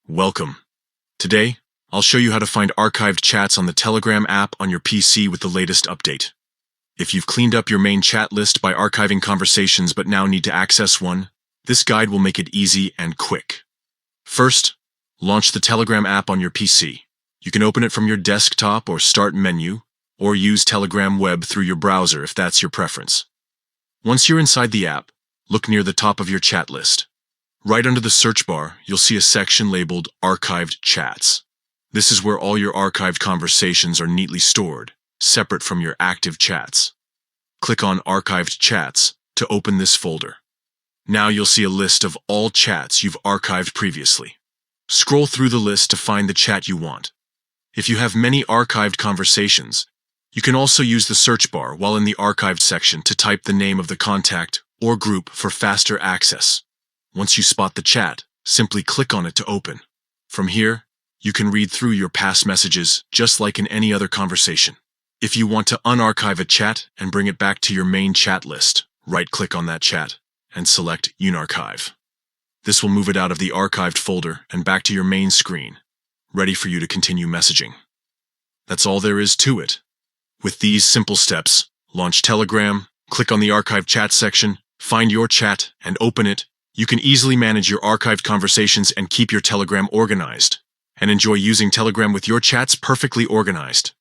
Welcome. Today, I'll show you how to find archived chats on the Telegram app on your PC with the latest update. If you've cleaned up your main chat list by archiving conversations but now need to access one, this guide will make it easy and quick. First, launch the Telegram app on your PC. You can open it from your desktop or Start menu, or use Telegram web through your browser if that's your preference. Once you're inside the app, look near the top of your chat list. Right under the search bar, you'll see a section labeled Archived Chats. This is where all your archived conversations are neatly stored, separate from your active chats. Click on Archived Chats to open this folder. Now you'll see a list of all chats you've archived previously. Scroll through the list to find the chat you want. If you have many archived conversations, you can also use the search bar while in the archived section to type the name of the contact or group for faster access. Once you spot the chat, simply click on it to open. From here, you can read through your past messages just like in any other conversation. If you want to unarchive a chat and bring it back to your main chat list, right-click on that chat and select Unarchive. This will move it out of the archived folder and back to your main screen, ready for you to continue messaging. That's all there is to it. With these simple steps, launch Telegram, click on the archived chat section, find your chat, and open it. You can easily manage your archived conversations and keep your Telegram organized, and enjoy using Telegram with your chats perfectly organized.